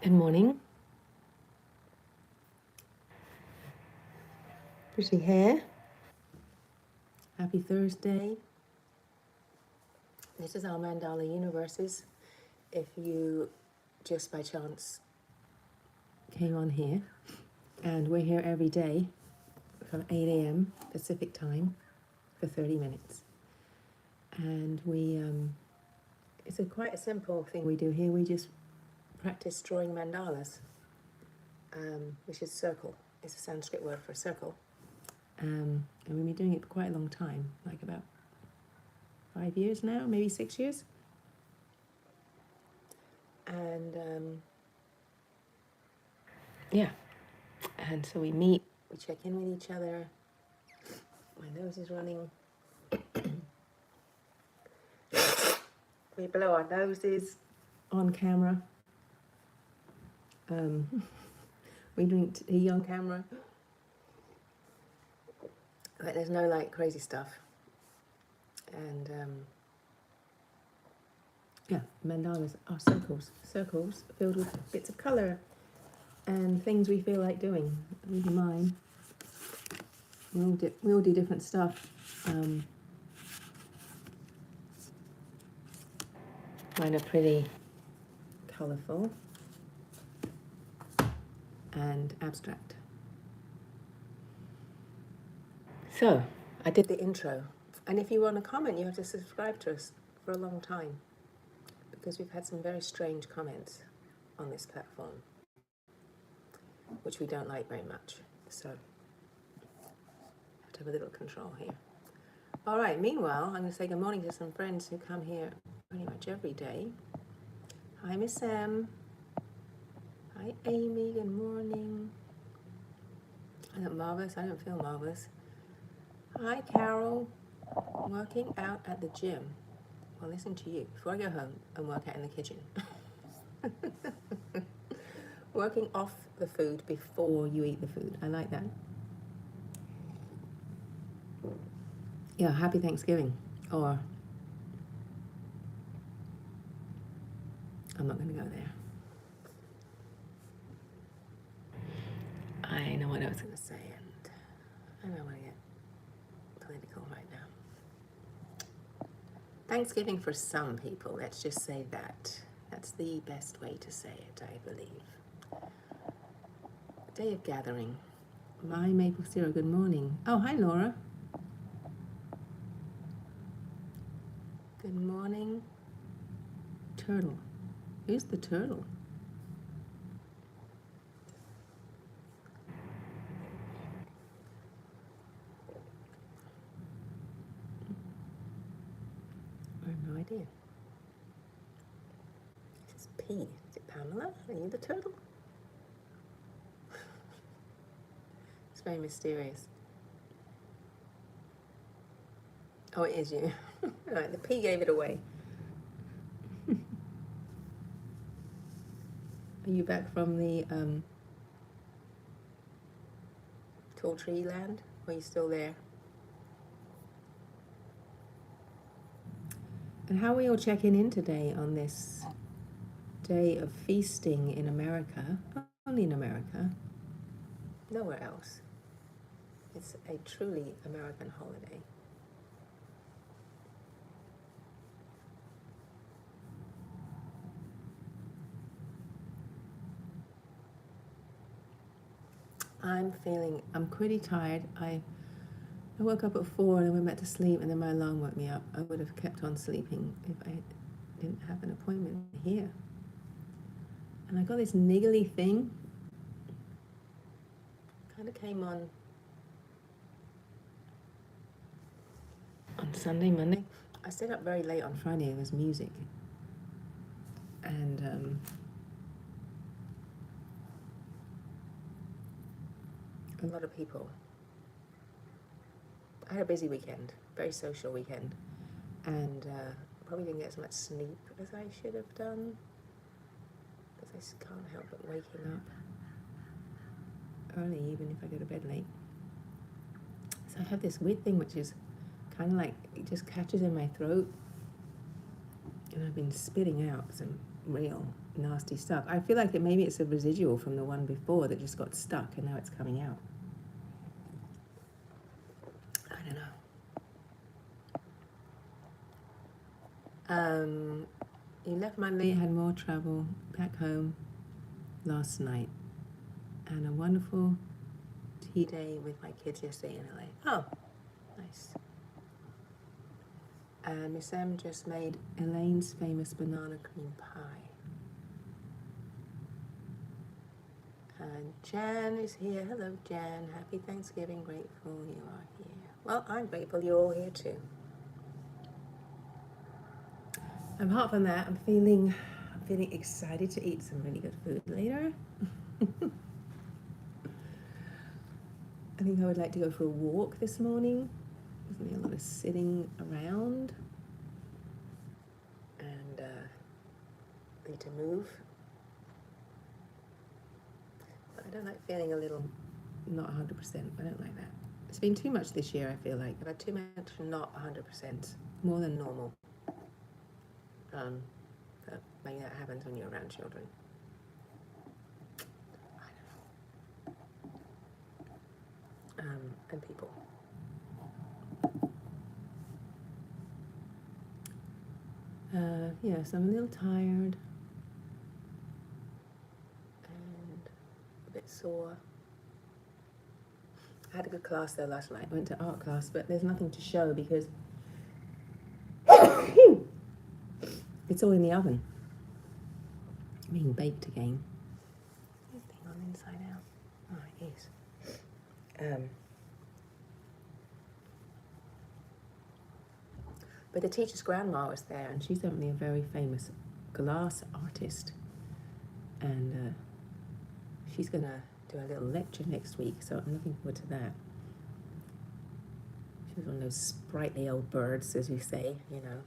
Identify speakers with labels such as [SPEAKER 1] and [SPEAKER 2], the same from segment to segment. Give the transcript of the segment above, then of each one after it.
[SPEAKER 1] Good morning. Pretty hair. Happy Thursday. This is our Mandala universes. If you just by chance came on here, and we're here every day from 8 a.m. Pacific time for 30 minutes. And it's quite a simple thing we do here. We just practice drawing mandalas, which is circle. It's a Sanskrit word for circle. And we've been doing it for quite a long time, like about 5 years now, maybe 6 years. And and so we meet, we check in with each other. My nose is running. We blow our noses on camera. We drink tea on camera. But there's no like crazy stuff. And mandalas are circles filled with bits of colour and things we feel like doing. These are mine. We all do different stuff. Mine are pretty colourful and abstract. So, I did the intro. And if you want to comment, you have to subscribe to us for a long time, because we've had some very strange comments on this platform, which we don't like very much. So, have to have a little control here. All right, meanwhile, I'm going to say good morning to some friends who come here pretty much every day. Hi, Miss Sam. Hi, Amy. Good morning. I look marvelous. I don't feel marvelous. Hi, Carol. Working out at the gym. Well, listen to you. Before I go home and work out in the kitchen. Working off the food before you eat the food. I like that. Yeah, happy Thanksgiving. Or I'm not going to go there. I know what I was going to say, and I don't want to get political right now. Thanksgiving for some people, let's just say that. That's the best way to say it, I believe. Day of gathering. My maple syrup, good morning. Oh, hi, Laura. Good morning. Turtle. Who's the turtle? I have no idea. This is P. Is it Pamela? Are you the turtle? It's very mysterious. Oh, it is you. All right, the P gave it away. Are you back from the tall tree land? Or are you still there? And how are we all checking in today on this day of feasting in America? Only in America. Nowhere else. It's a truly American holiday. I'm pretty tired. I woke up at 4 and I went back to sleep, and then my alarm woke me up. I would have kept on sleeping if I didn't have an appointment here. And I got this niggly thing. Kind of came on Sunday, Monday. I stayed up very late on Friday. There was music. And a lot of people. I had a busy weekend, very social weekend, and probably didn't get as much sleep as I should have done, because I just can't help but waking up early, even if I go to bed late. So I have this weird thing which is kind of like, it just catches in my throat, and I've been spitting out some real nasty stuff. I feel like maybe it's a residual from the one before that just got stuck and now it's coming out. I don't know. You left Monday, had more travel back home last night, and a wonderful tea day with my kids yesterday in LA. Oh, nice. And Miss M just made Elaine's famous banana cream pie. And Jan is here. Hello, Jan. Happy Thanksgiving. Grateful you are here. Well, I'm grateful you're all here too. Apart from that, I'm feeling excited to eat some really good food later. I think I would like to go for a walk this morning. There's going to be a lot of sitting around. And I need to move. But I don't like feeling a little not 100%. I don't like that. It's been too much this year, I feel like. I've had too much not 100%. More than normal. But maybe that happens when you're around children. I don't know. And people. Yeah, so I'm a little tired. And a bit sore. I had a good class though last night. I went to art class, but there's nothing to show because it's all in the oven. Being baked again. Is this thing on inside out? Oh, it is. But the teacher's grandma was there, and she's definitely a very famous glass artist. And she's going to do a little lecture next week, so I'm looking forward to that. She's one of those sprightly old birds, as we say, you know.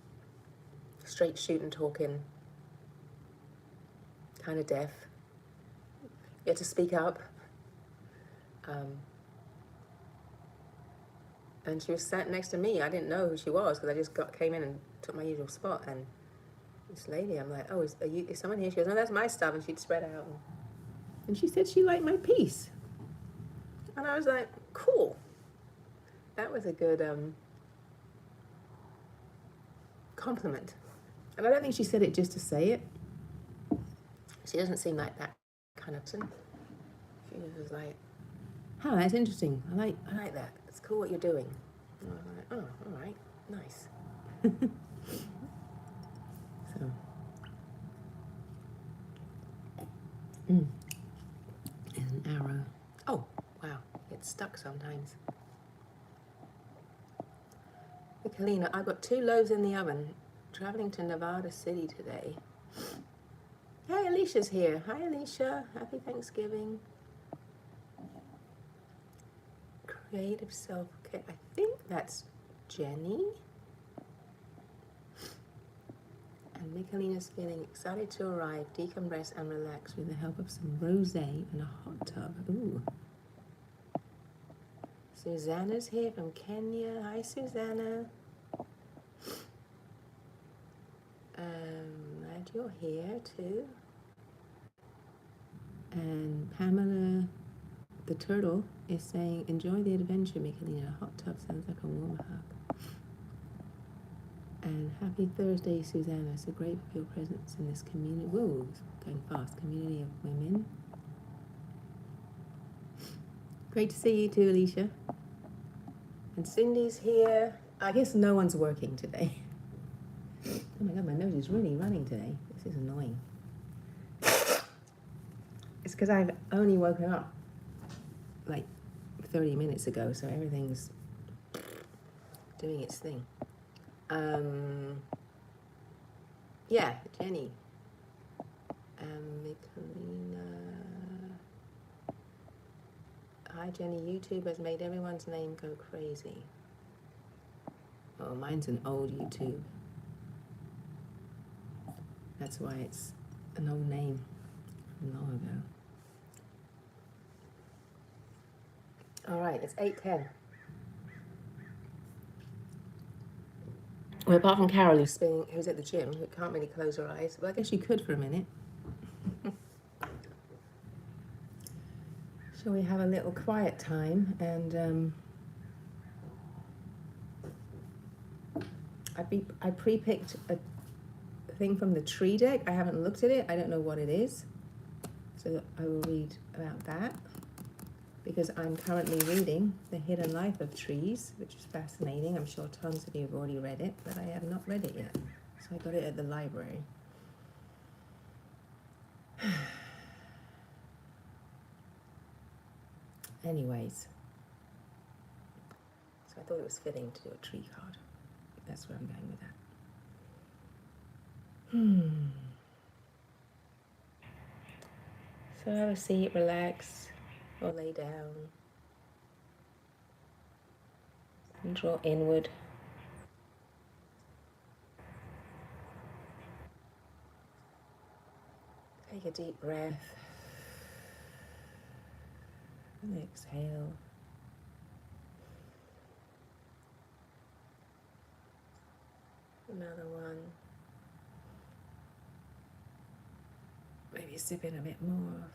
[SPEAKER 1] Straight shooting, talking, kind of deaf. You have to speak up. And she was sat next to me. I didn't know who she was because I just came in and took my usual spot. And this lady, I'm like, oh, is someone here? She goes, no, that's my stuff. And she'd spread out. And she said she liked my piece. And I was like, cool. That was a good compliment. And I don't think she said it just to say it. She doesn't seem like that kind of person. She was like, oh, that's interesting. I like that. It's cool what you're doing. And I was like, oh, all right, nice. So, and an arrow. Oh, wow, it's stuck sometimes. Helena, I've got 2 loaves in the oven. Traveling to Nevada City today. Hey, Alicia's here. Hi, Alicia. Happy Thanksgiving. Creative self-care. I think that's Jenny. And Michelina's feeling excited to arrive, decompress and relax with the help of some rosé and a hot tub. Ooh. Susanna's here from Kenya. Hi, Susanna. Glad you're here too. And Pamela, the turtle, is saying, enjoy the adventure, Michelina. A hot tub sounds like a warm hug. And happy Thursday, Susanna. So grateful for your presence in this community. Whoa, it's going fast. Community of women. Great to see you too, Alicia. And Cindy's here. I guess no one's working today. Oh my God, my nose is really running today. This is annoying. It's because I've only woken up like 30 minutes ago, so everything's doing its thing. Yeah, Jenny. Michelina. Hi, Jenny. YouTube has made everyone's name go crazy. Oh, mine's an old YouTube. That's why it's an old name from long ago. All right, it's 8:10. Well, apart from Carol, who's at the gym, who can't really close her eyes. Well, I guess you could for a minute. Shall we have a little quiet time? And I pre-picked a thing from the tree deck. I haven't looked at it. I don't know what it is. So I will read about that because I'm currently reading The Hidden Life of Trees, which is fascinating. I'm sure tons of you have already read it, but I have not read it yet. So I got it at the library. Anyways, so I thought it was fitting to do a tree card. That's where I'm going with that. So have a seat, relax, or lay down, and draw inward. Take a deep breath, and exhale. Another one. Maybe sip in a bit more.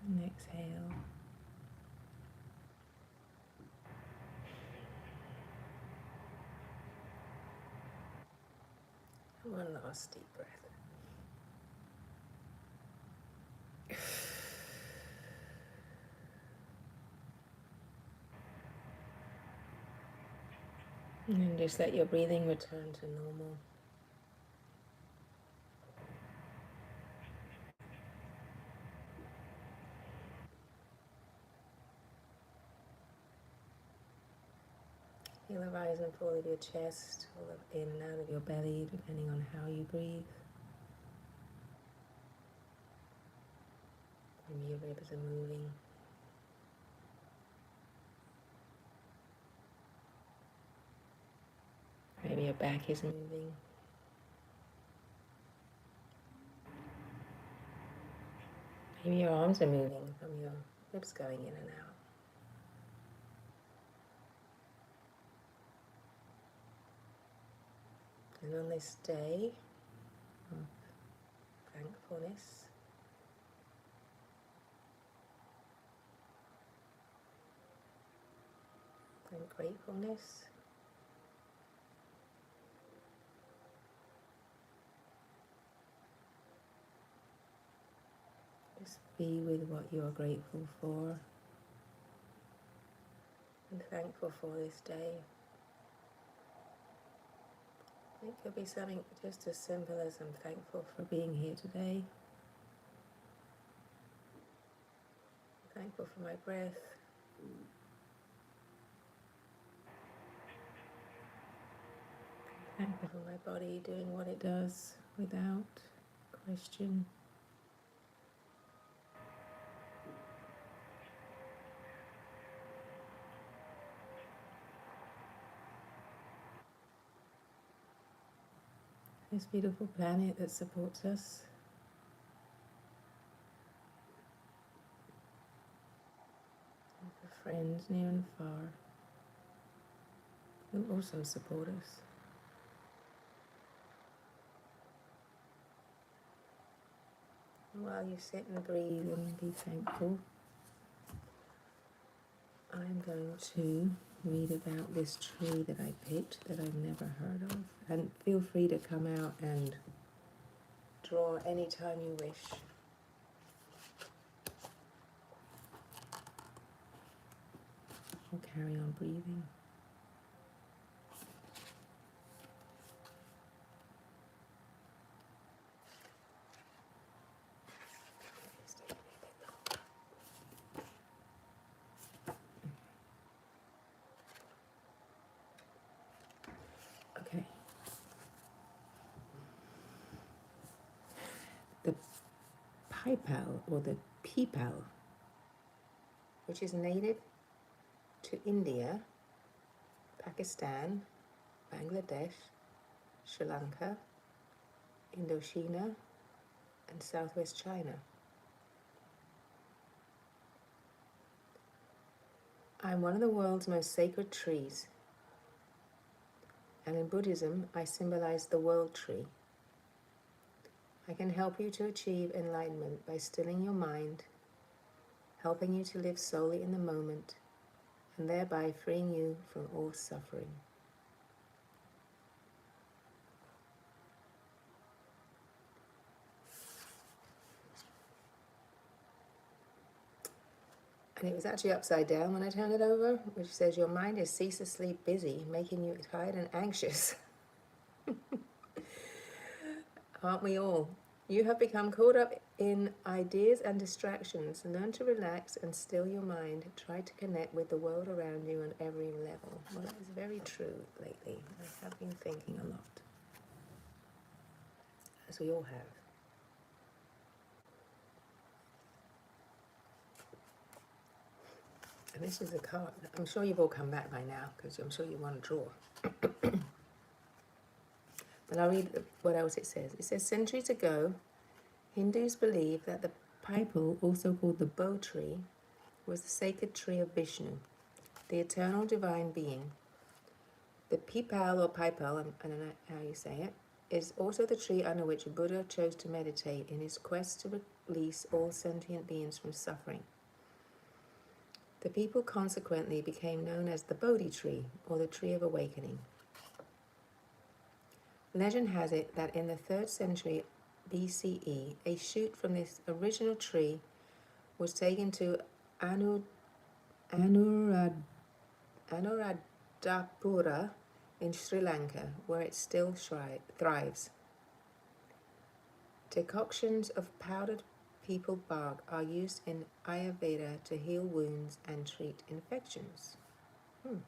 [SPEAKER 1] And exhale. And one last deep breath. And then just let your breathing return to normal. Feel the rise and fall of your chest, all in and out of your belly, depending on how you breathe. Maybe your ribs are moving. Maybe your back is moving. Maybe your arms are moving from your ribs going in and out. And on this day of thankfulness, and gratefulness, just be with what you are grateful for and thankful for this day. It could be something just as simple as I'm thankful for being here today. I'm thankful for my breath. I'm thankful for my body doing what it does without question. This beautiful planet that supports us. And for friends near and far who also support us. And while you sit and breathe and be thankful, I'm going to read about this tree that I picked that I've never heard of. And feel free to come out and draw anytime you wish. Or carry on breathing. Okay. The pipal or the peepal, which is native to India, Pakistan, Bangladesh, Sri Lanka, Indochina, and southwest China. I'm one of the world's most sacred trees, and in Buddhism, I symbolize the world tree. I can help you to achieve enlightenment by stilling your mind helping you to live solely in the moment and thereby freeing you from all suffering. And it was actually upside down when I turned it over, which says your mind is ceaselessly busy, making you tired and anxious. Aren't we all? You have become caught up in ideas and distractions. Learn to relax and still your mind. Try to connect with the world around you on every level. Well, that is very true lately. I have been thinking a lot, as we all have. And this is a card. I'm sure you've all come back by now, because I'm sure you want to draw. But I'll read what else it says. It says, centuries ago, Hindus believed that the pipal, also called the Bo tree, was the sacred tree of Vishnu, the eternal divine being. The pipal or pipal, I don't know how you say it, is also the tree under which Buddha chose to meditate in his quest to release all sentient beings from suffering. The people consequently became known as the Bodhi tree, or the tree of awakening. Legend has it that in the 3rd century BCE, a shoot from this original tree was taken to Anuradhapura in Sri Lanka, where it still thrives. Decoctions of powdered peepal bark are used in Ayurveda to heal wounds and treat infections. And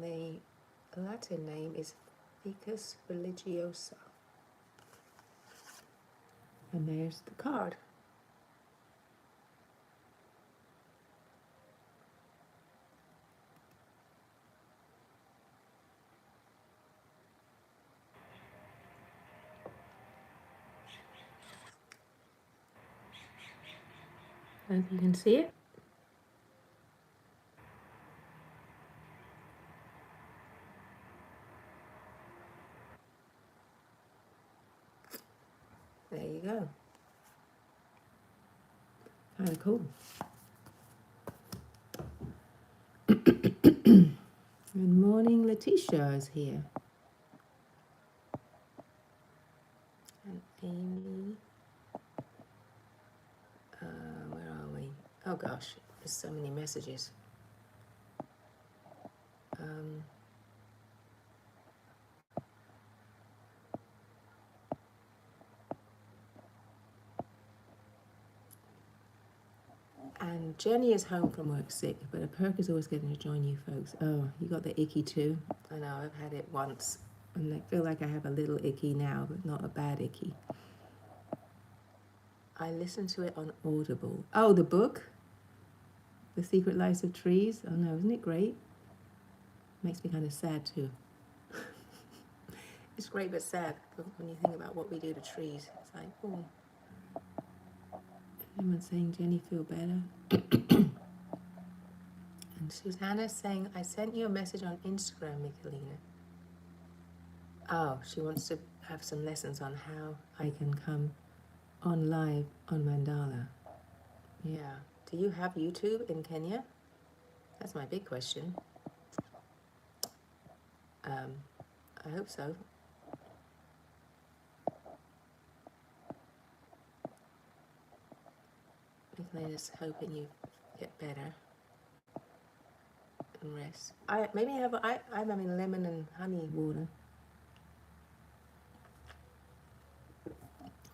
[SPEAKER 1] the Latin name is Ficus religiosa. And there's the card. I hope you can see it. There you go. Kind of cool. Good morning, Letitia is here. And Amy. Where are we? Oh gosh, there's so many messages. And Jenny is home from work sick, but a perk is always getting to join you folks. Oh, you got the icky too? I know, I've had it once. And I feel like I have a little icky now, but not a bad icky. I listened to it on Audible. Oh, the book? The Secret Lives of Trees? Oh no, isn't it great? Makes me kind of sad too. It's great but sad when you think about what we do to trees. It's like, oh. Anyone saying Jenny feel better? And Susanna's saying, I sent you a message on Instagram, Michelina. Oh, she wants to have some lessons on how I can come on live on Mandala. Yeah. Do you have YouTube in Kenya? That's my big question. I hope so. Michelina's hoping you get better and rest. I'm having lemon and honey water.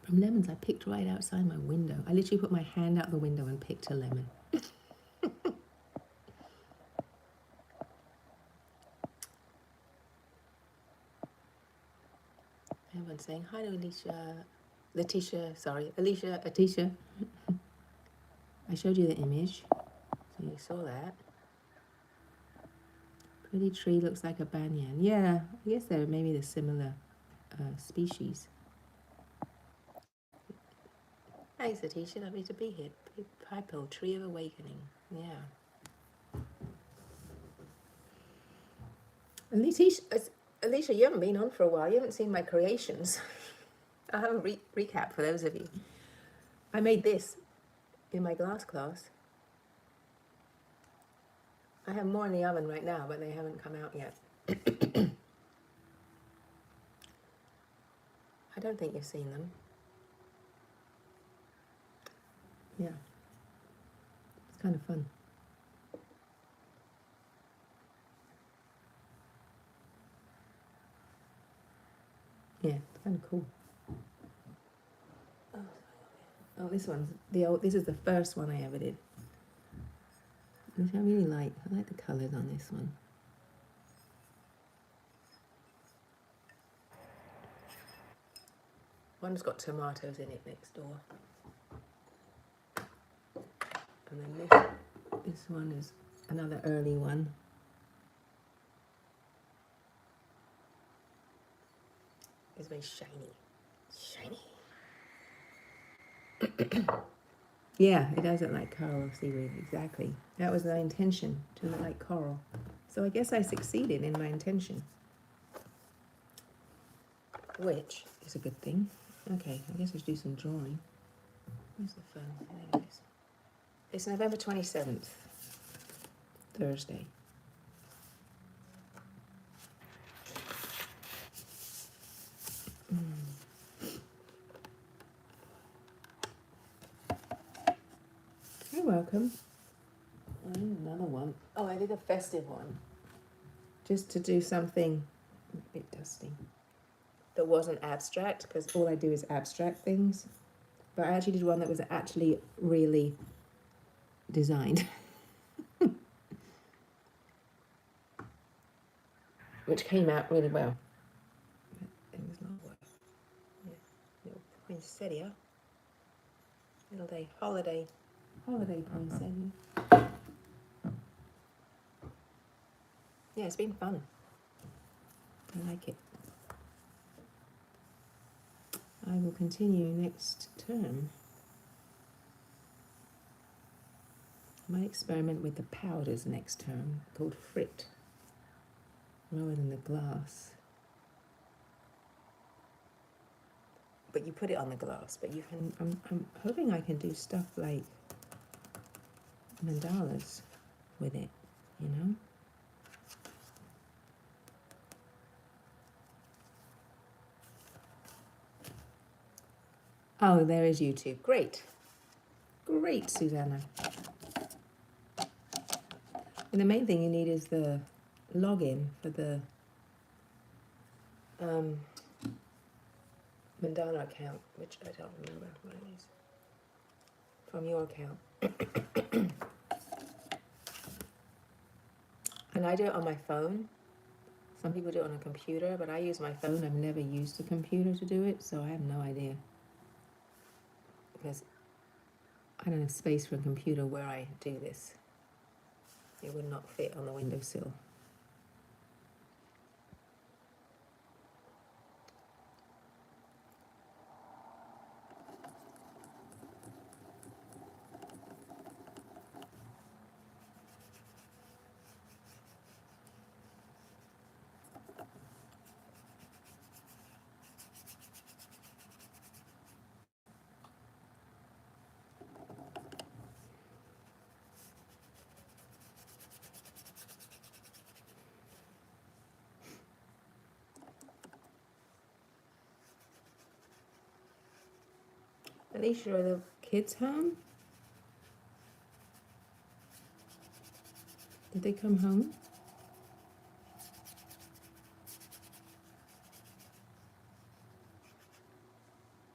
[SPEAKER 1] From lemons I picked right outside my window. I literally put my hand out the window and picked a lemon. Everyone's saying hi to Atisha. I showed you the image, so you saw that. Pretty tree looks like a banyan. Yeah, I guess they're maybe the similar species. Thanks, Atisha. Lovely to be here. Pipal, Tree of Awakening. Yeah. Alicia, you haven't been on for a while. You haven't seen my creations. I'll have a recap for those of you. I made this. in my glass class. I have more in the oven right now, but they haven't come out yet. I don't think you've seen them. Yeah. It's kind of fun. Yeah, it's kind of cool. Oh, this one's this is the first one I ever did, which I really like. I like the colours on this one. One's got tomatoes in it next door. And then this one is another early one. It's very shiny. Shiny. Yeah, it does look like coral seaweed, exactly. That was my intention, to look like coral. So I guess I succeeded in my intention. Which is a good thing. Okay, I guess I should do some drawing. Where's the phone? There it is. It's November 27th, Thursday. You're welcome. I need another one. Oh, I did a festive one. Just to do something a bit dusty. That wasn't abstract, because all I do is abstract things. But I actually did one that was actually really designed. Which came out really well. It was not work. Yeah. Little poinsettia. Little day holiday poinsettia. Yeah, it's been fun. I like it. I will continue next term. I might experiment with the powders next term, called Frit, rather than the glass. But you put it on the glass, but you can, I'm hoping I can do stuff like mandalas with it, you know? Oh, there is YouTube. Great. Great, Susanna. And the main thing you need is the login for the Mandala account, which I don't remember what it is, from your account. And I do it on my phone. Some people do it on a computer, but I use my phone. I've never used a computer to do it, so I have no idea. Because I don't have space for a computer where I do this. It would not fit on the windowsill. Alicia, are the kids home? Did they come home?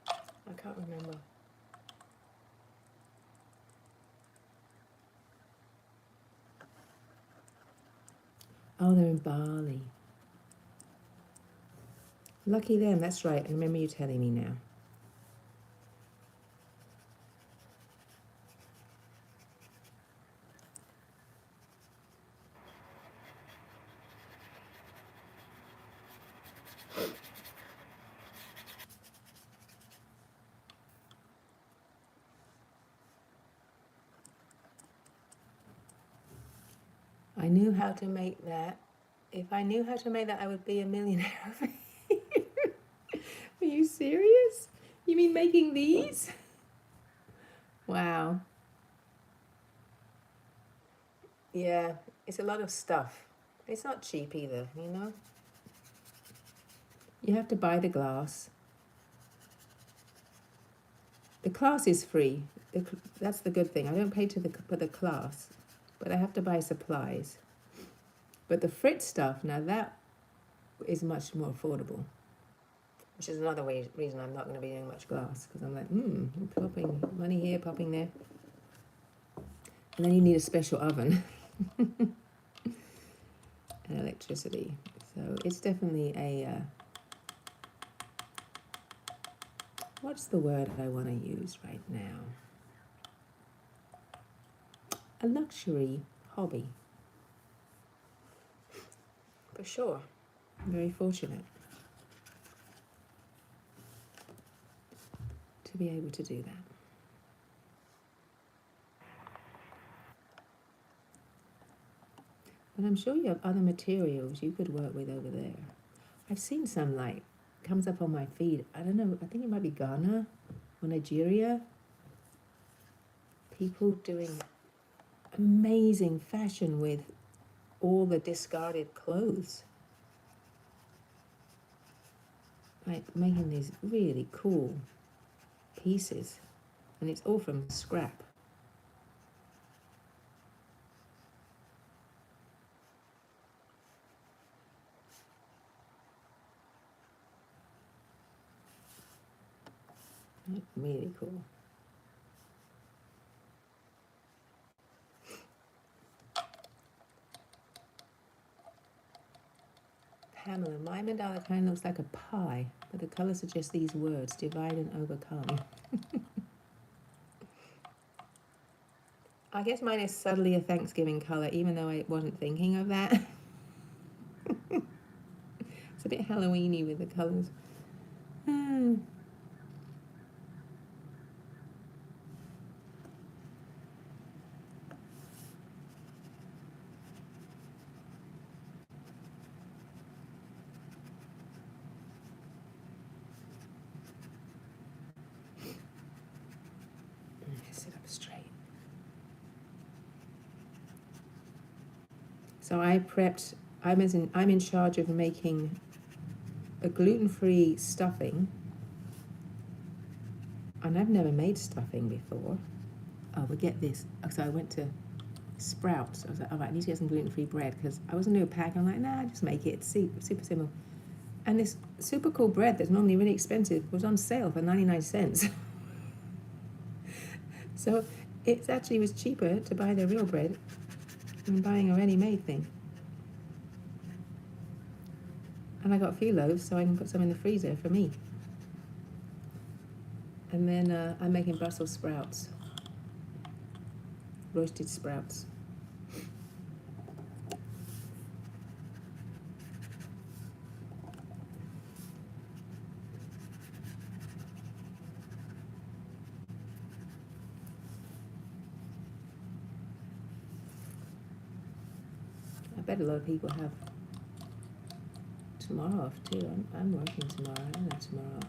[SPEAKER 1] I can't remember. Oh, they're in Bali. Lucky them, that's right. I remember you telling me now. I knew how to make that. If I knew how to make that, I would be a millionaire. Are you serious? You mean making these? Wow. Yeah, it's a lot of stuff. It's not cheap either, you know? You have to buy the glass. The class is free. That's the good thing. I don't pay for the class, but I have to buy supplies. But the Fritz stuff, now that is much more affordable, which is another reason I'm not going to be doing much glass, because I'm like, popping money here, popping there. And then you need a special oven and electricity. So it's definitely a, what's the word I want to use right now? A luxury hobby. For sure. I'm very fortunate to be able to do that. But I'm sure you have other materials you could work with over there. I've seen some, like, comes up on my feed. I don't know, I think it might be Ghana or Nigeria. People doing amazing fashion with all the discarded clothes. Like making these really cool pieces. And it's all from scrap. Really cool. Pamela, my mandala kind of looks like a pie, but the colours are just these words, divide and overcome. I guess mine is subtly a Thanksgiving colour, even though I wasn't thinking of that. It's a bit Halloween-y with the colours. Sit up straight. So I prepped, I'm in charge of making a gluten-free stuffing. And I've never made stuffing before. Oh, but get this. So I went to Sprouts. I was like, all right, I need to get some gluten-free bread, because I wasn't doing a pack. I'm like, nah, just make it. It's super simple. And this super cool bread that's normally really expensive was on sale for 99 cents. So it actually was cheaper to buy the real bread than buying a ready-made thing. And I got a few loaves, so I can put some in the freezer for me. And then I'm making Brussels sprouts. Roasted sprouts. I bet a lot of people have tomorrow off too. I'm working tomorrow. I don't have tomorrow off.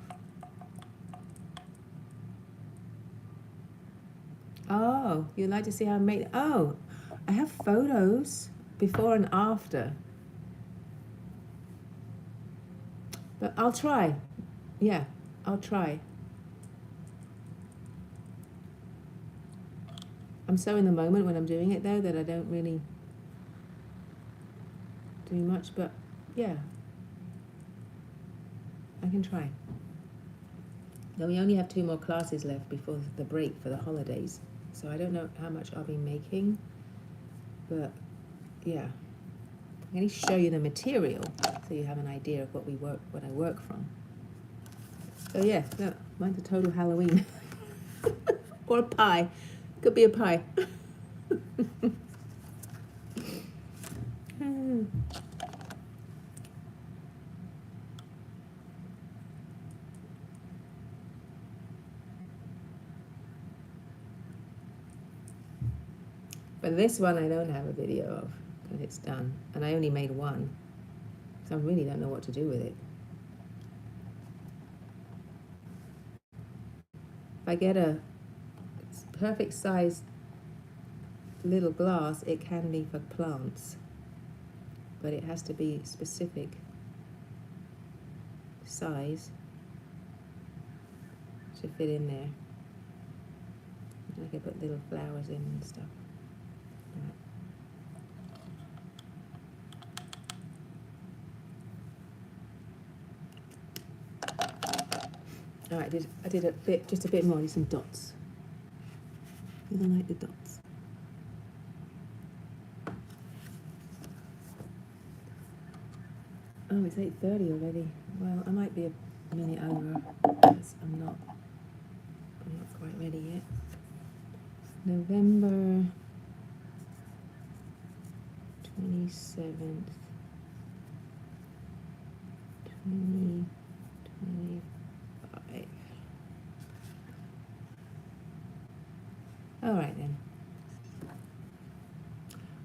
[SPEAKER 1] Oh, you'd like to see how I made it? Oh, I have photos before and after. But I'll try. Yeah, I'll try. I'm so in the moment when I'm doing it though that I don't really do much, but yeah, I can try. Now we only have 2 more classes left before the break for the holidays, so I don't know how much I'll be making, but yeah, I'm going to show you the material so you have an idea of what I work from. So yeah, look, mine's a total Halloween. Or a pie. Could be a pie. But this one I don't have a video of, because it's done. And I only made one. So I really don't know what to do with it. If I get a perfect size little glass, it can be for plants, but it has to be specific size to fit in there. I could put little flowers in and stuff. Alright, I did a bit, just a bit more, some dots. I don't like the dots. Oh, it's 8:30 already. Well, I might be a minute over because I'm not quite ready yet. November 27th, 2025. All right then.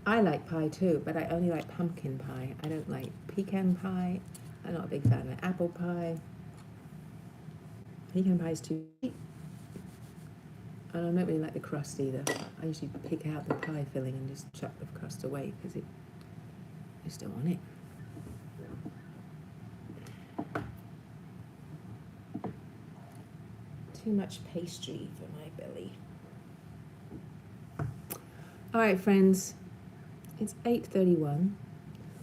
[SPEAKER 1] I like pie too, but I only like pumpkin pie. I don't like pecan pie. I'm not a big fan of apple pie. Pecan pie is too sweet. And I don't really like the crust either. I usually pick out the pie filling and just chuck the crust away because I just don't want it. Too much pastry for my belly. All right, friends. It's 8:31.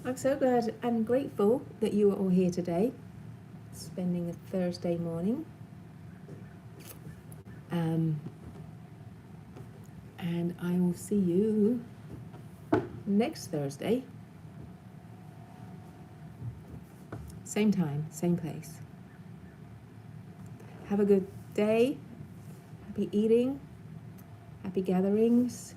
[SPEAKER 1] I'm so glad and grateful that you are all here today, spending a Thursday morning. And I will see you next Thursday. Same time, same place. Have a good day. Happy eating. Happy gatherings.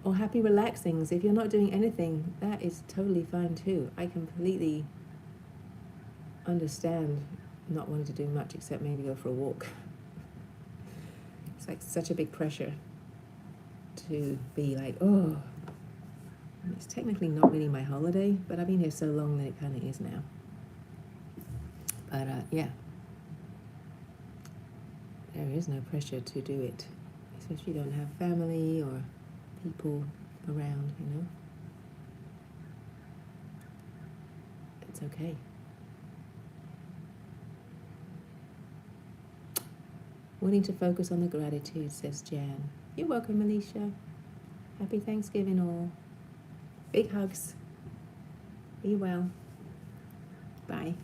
[SPEAKER 1] Or happy relaxings. If you're not doing anything, that is totally fine too. I completely understand not wanting to do much except maybe go for a walk. It's like such a big pressure to be like, oh, it's technically not really my holiday, but I've been here so long that it kind of is now. But yeah, there is no pressure to do it, especially if you don't have family or people around, you know. It's okay. Wanting to focus on the gratitude, says Jan. You're welcome, Alicia. Happy Thanksgiving all. Big hugs. Be well. Bye.